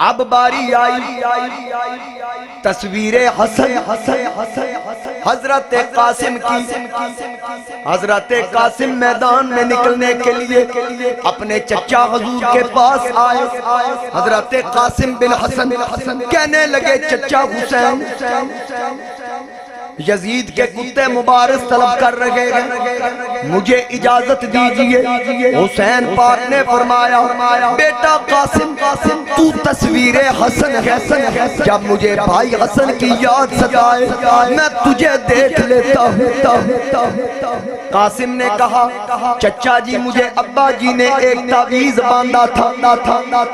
اب باری آئی تصویر حسن حضرت قاسم کی۔ حضرت قاسم میدان میں نکلنے کے لیے اپنے چچا حضور کے پاس آئے۔ حضرت قاسم بن حسن کہنے لگے چچا حسین یزید کے کتے مبارز طلب کر رہے ہیں، مجھے اجازت دیجئے۔ حسین پاک نے فرمایا بیٹا قاسم تو تصویر حسن ہے، جب مجھے بھائی حسن کی یاد ستائے میں تجھے دیکھ لیتا ہوں۔ قاسم نے کہا چچا جی مجھے ابا جی نے ایک تعویذ باندھا تھا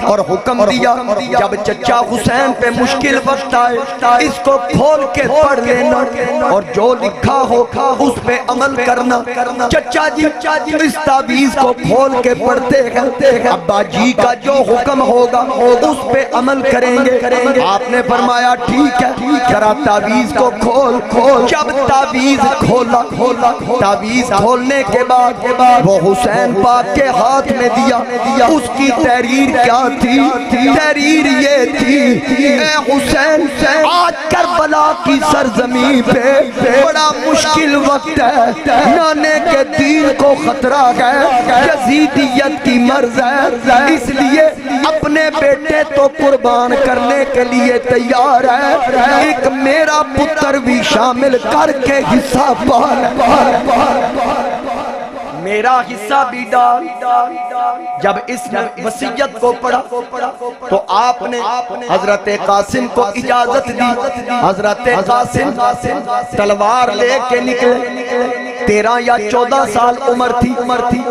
اور حکم دیا جب چچا حسین پہ مشکل وقت آئے اس کو کھول کے پڑھ لینا اور جو لکھا ہو اس پہ عمل کرنا۔ چچا جی اس تعویذ کو کھول کے پڑھتے ہیں، ابا جی کا جو حکم ہوگا اس پہ عمل کریں گے۔ آپ نے فرمایا ٹھیک ہے، ذرا تعویذ کو کھول۔ جب تعویذ کھولا، تعویذ کھولنے کے بعد وہ حسین پاک کے ہاتھ میں دیا۔ اس کی تحریر کیا تھی؟ تحریر یہ تھی اے حسین آج کربلا کی سرزمین پہ بڑا مشکل وقت ہے، نانے کے دین کو خطرہ ہے، یزیدیت کی مرض ہے، اس لیے اپنے بیٹے تو قربان کرنے کے لیے تیار ہے، ایک میرا پتر بھی شامل کر کے حصہ پال، میرا حصہ بھی ڈال۔ جب اس وصیت کو پڑھا تو آپ نے حضرت قاسم کو اجازت دی۔ حضرت قاسم تلوار لے کے نکلے، 13 یا 14 سال عمر تھی،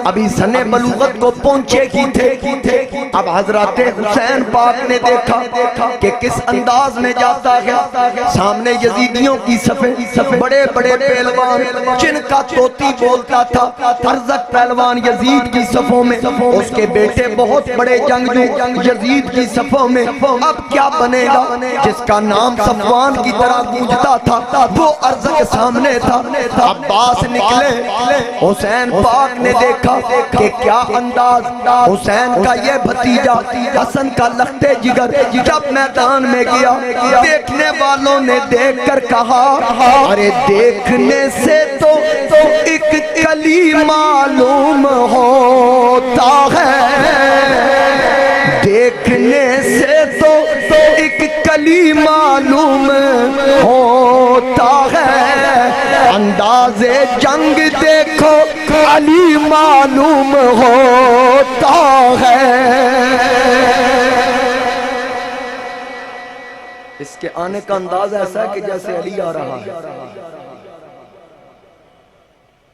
ابھی سن بلوغت کو پہنچے ہی تھے۔ اب حضرت حسین پاک نے دیکھا کہ کس انداز میں جاتا ہے، سامنے یزیدیوں کی صفیں، بڑے بڑے پہلوان جن کا طوطی بولتا تھا، ارزق پہلوان یزید کی صفوں میں، اس کے بیٹے بہت بڑے جنگجو یزید کی صفوں میں۔ اب کیا بنے گا؟ جس کا نام صفوان کی طرح گونجتا تھا وہ ارزق سامنے تھا۔ عباس نکلے، حسین پاک نے دیکھا کہ کیا انداز، حسین کا یہ بھتیجا حسن کا لختے جگر جب میدان میں گیا، دیکھنے والوں نے دیکھ کر کہا ارے دیکھنے سے تو ایک کلی معلوم ہوتا ہے، دیکھنے سے تو ایک کلی معلوم ہوتا ہے، انداز جنگ دیکھو علی معلوم ہوتا ہے۔ اس کے آنے کا انداز ایسا ہے کہ جیسے علی آ رہا ہے۔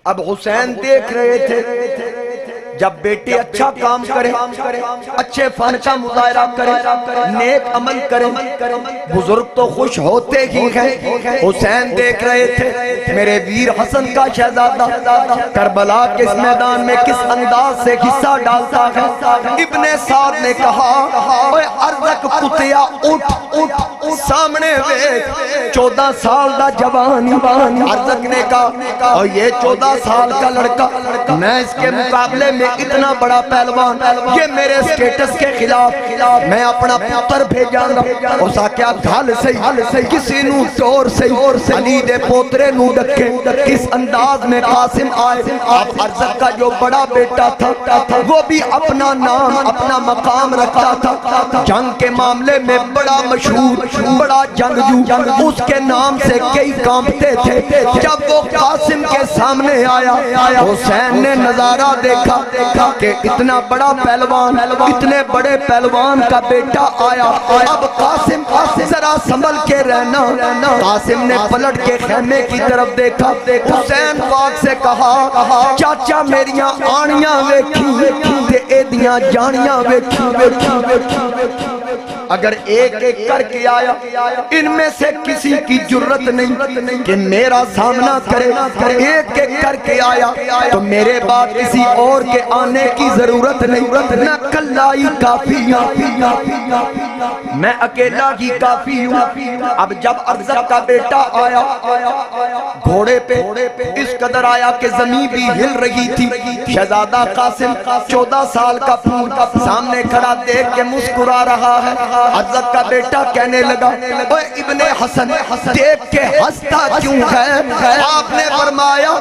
اب حسین دیکھ رہے تھے جب بیٹے اچھا کام کرے، اچھے فن کا مظاہرہ کرے، نیک عمل کرے، بزرگ تو خوش ہوتے ہی ہیں۔ حسین دیکھ رہے تھے میرے ویر حسن کا شہزادہ کربلا کے اس میدان میں کس انداز سے حصہ ڈالتا ہے۔ ابن سعد نے کہا اے ارزق کتیا اٹھ سامنے ویکھ، 14 سال دا جوان۔ ارزق نے کہا اور یہ 14 سال کا لڑکا، میں اس کے مقابلے میں اتنا بڑا پہلوان، یہ میرے سٹیٹس کے خلاف، میں اپنا پتر بھیجاں گا۔ اس آکیا گھال سے کسی نو چور سے علی دے پوترے نو ڈکے، کس انداز میں قاسم آئے۔ اب ارزق کا جو بڑا بیٹا تھا وہ بھی اپنا نام اپنا مقام رکھتا تھا، جنگ کے معاملے میں بڑا مشہور، بڑا جنگجو، اس کے نام سے کئی کانپتے تھے۔ جب وہ قاسم کے سامنے آیا، حسین نے نظارہ دیکھا کہ اتنا بڑا پہلوان، اتنے بڑے پہلوان کا بیٹا آیا۔ اب قاسم ذرا سنبھل کے رہنا۔ قاسم نے پلٹ کے خیمے کی طرف دیکھا، حسین پاک سے کہا چاچا میریاں آنیاں ویکھی تے ایدیاں جانیاں ویکھی۔ اگر ایک ایک کر کے آیا، ان میں سے کسی کی جرت نہیں کہ میرا سامنا کرے، ایک ایک کر کے آیا تو میرے بعد کسی اور کے آنے کی ضرورت نہیں، میں اکیلا ہی کافی ہوں، میں اکیلا ہی کافی ہوں۔ اب جب ارزق کا بیٹا آیا گھوڑے پہ اس قدر آیا کہ زمین بھی ہل رہی تھی، شہزادہ قاسم 14 سال کا پھول سامنے کھڑا دیکھ کے مسکرا رہا ہے۔ ارزق کا بیٹا کہنے لگا اے ابن حسن دیکھ کے ہنستا کیوں ہے؟ آپ نے فرمایا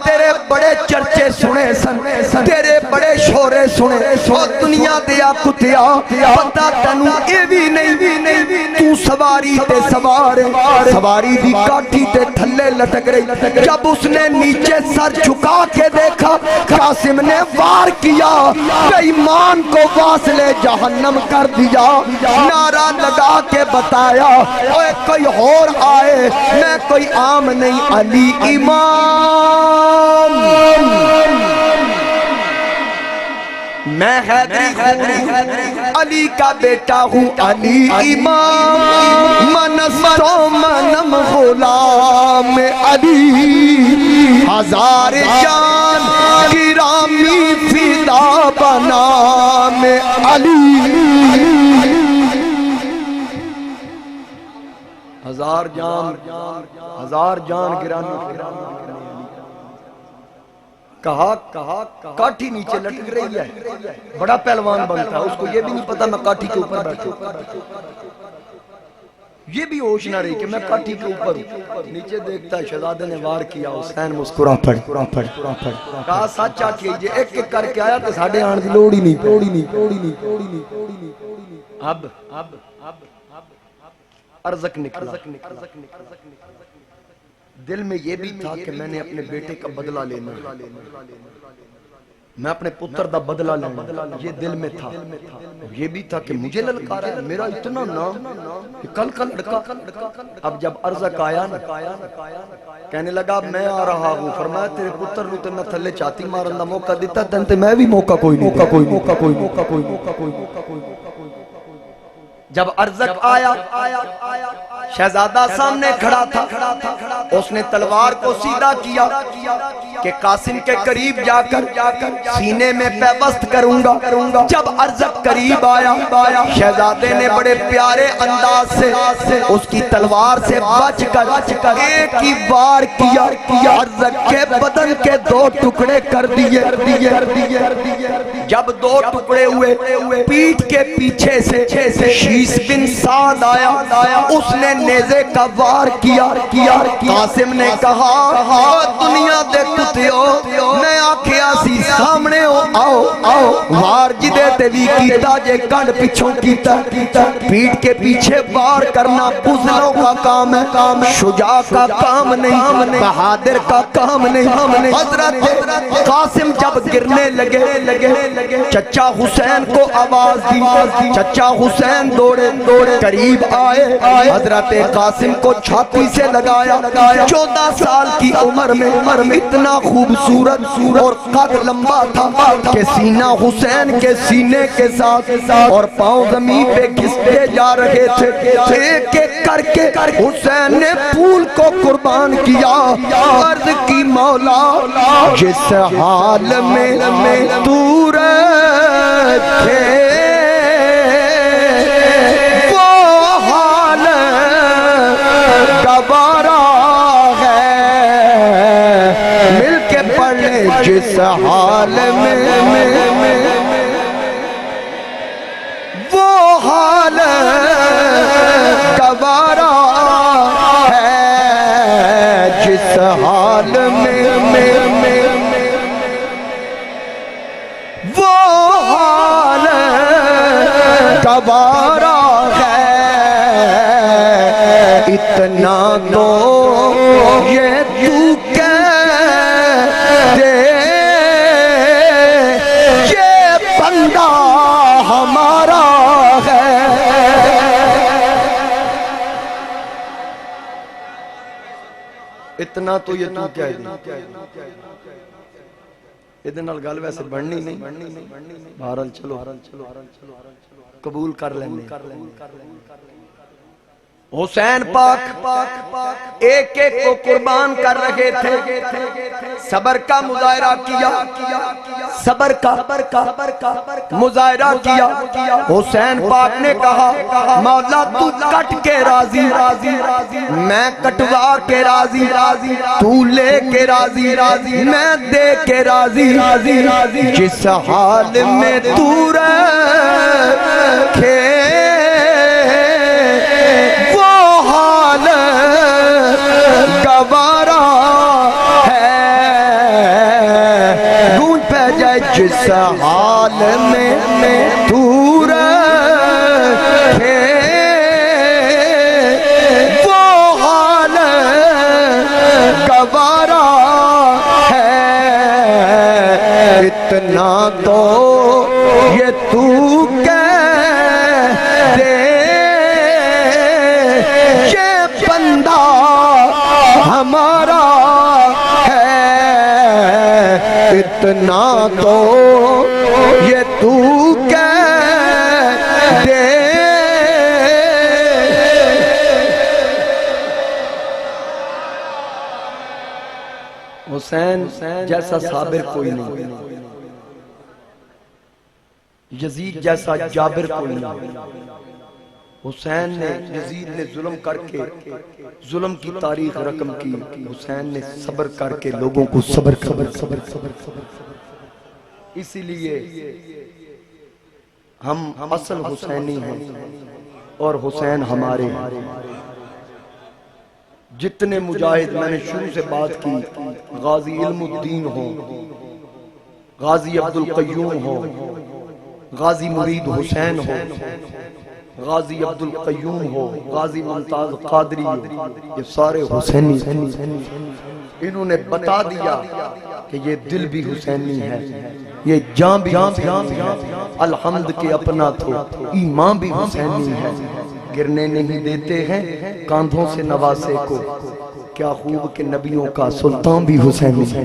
تیرے بڑے چرچے سنے سن، تیرے بڑے شورے سنے، اور دنیا دیا کتیا پتہ تنو اے بھی نہیں تو سواری تے سواری دی کاٹھی تے تھلے لٹک رہی۔ جب اس نے نیچے سر جھکا کے دیکھا قاسم نے وار کیا، بے ایمان کو واصل جہنم کر دیا۔ نعرہ لگا کے بتایا اوے کوئی اور آئے، میں کوئی عام نہیں، علی امام، میں حیدری ہوں، علی کا بیٹا ہوں، علی امام، منستو منم غلام علی، ہزار جان گرامی فدا بنام علی، ہزار جان گرامی کہا کاٹھی نیچے لٹک رہی ہے، بڑا پہلوان بنتا ہے، اس کو یہ بھی نہیں پتا میں کاٹھی کے اوپر بیٹھا، یہ بھی ہوش نہ رہی کہ میں کاٹھی کے اوپر ہوں۔ نیچے دیکھتا ہے شہزادے نے وار کیا، حسین مسکرا پڑ کہا سچا کیجئے، ایک ایک کر کے آیا تو ساڑھے آن دی لوڑی نہیں۔ اب ارزق نکلا، دل میں یہ بھی تھا کہ میں نے اپنے بیٹے کا بدلہ لینا، میں اپنے پتر دا بدلہ لینا، یہ دل میں تھا۔ یہ بھی تھا کہ مجھے للکارا ہے، میرا اتنا نام، کل کا لڑکا۔ اب جب ارزق آیا نا، کہنے لگا میں آ رہا ہوں، فرمایا تیرے پتر نو تے میں تھلے چاتی مارن دا موقع دیتا تنتے میں بھی موقع کوئی نہیں۔ جب ارزق آیا شہزادہ سامنے کھڑا تھا، اس نے تلوار کو سیدھا کیا کہ قاسم کے قریب جا کر سینے میں پیوست کروں گا۔ جب ارزق قریب آیا شہزادے نے بڑے پیارے انداز سے اس کی تلوار سے بچ کر ایک ہی وار کیا، ارزق کے بدن کے دو ٹکڑے کر دیے۔ جب دو ٹکڑے ہوئے پیٹھ کے پیچھے سے شیس بن سعد آیا، اس نے نیزے کا وار کیا۔ قاسم نے کہا دنیا دے کتیو میں آکھیا سی سامنے آؤ، وار جدے تے بھی کیتا جے کنڈ پچھوں کیتا، پیٹ کے پیچھے وار کرنا بزلوں کا کام ہے، شجاع کا کام نہیں، بہادر کا کام نہیں۔ حضرت قاسم جب گرنے لگے چچا حسین کو آواز دی، چچا حسین دوڑے قریب آئے، حضرت قاسم کو چھاتی سے لگایا۔ 14 سال کی عمر میں اتنا خوبصورت اور قد لمبا تھا کہ سینہ حسین کے سینے کے ساتھ اور پاؤں زمین پہ گھستے جا رہے تھے۔ ایک ایک کر کے حسین نے پھول کو قربان کیا۔ عرض کی مولا جس حال میں تو رکھے گوارا ہے، مل کے پڑھے جس حال میں وہ حال گوارا ہے، جس حال میں وہ حال گوارا ہے، اتنا تو یہ تو کہہ دے یہ بندہ ہمارا ہے۔ اتنا تو یہ تو کہہ دے، ادھے نال گل ویسے بڑھنی نہیں، بہرحال چلو قبول کر لینے۔ حسین پاک ایک ایک کو قربان کر رہے تھے، صبر کا مظاہرہ کیا، صبر کا مظاہرہ کیا۔ حسین پاک نے کہا مولا تو کٹ کے راضی، میں کٹوا کے راضی، تو لے کے راضی، میں دے کے راضی، جس حال میں تو رکھے جس حال میں تو رکھے وہ حال گوارا ہے، اتنا تو یہ تو کہہ دے یہ بندہ ہمارا ہے، اتنا تو یہ تو کہہ دے۔ حسین جیسا صابر کوئی نہیں، یزید جیسا جابر کوئی نہیں۔ حسین نے یزید نے ظلم کر کے ظلم کی تاریخ رقم کی، حسین نے صبر کر کے لوگوں کو صبر اسی لیے ہم اصل حسینی ہیں اور حسین ہمارے ہیں۔ جتنے مجاہد میں نے شروع سے بات کی، غازی علم الدین ہو، غازی عبدالقیوم ہو، غازی مرید حسین ہو، غازی عبدالقیوم ہو، غازی ممتاز قادری ہو، یہ سارے حسینی، انہوں نے بتا دیا کہ یہ دل بھی حسینی ہے، یہ جان بھی حسینی ہے، الحمد کے اپنا تو ایمان بھی حسینی ہے، گرنے نہیں دیتے ہیں کاندھوں سے نواسے کو، کیا خوب کہ نبیوں کا سلطان بھی حسینی ہے۔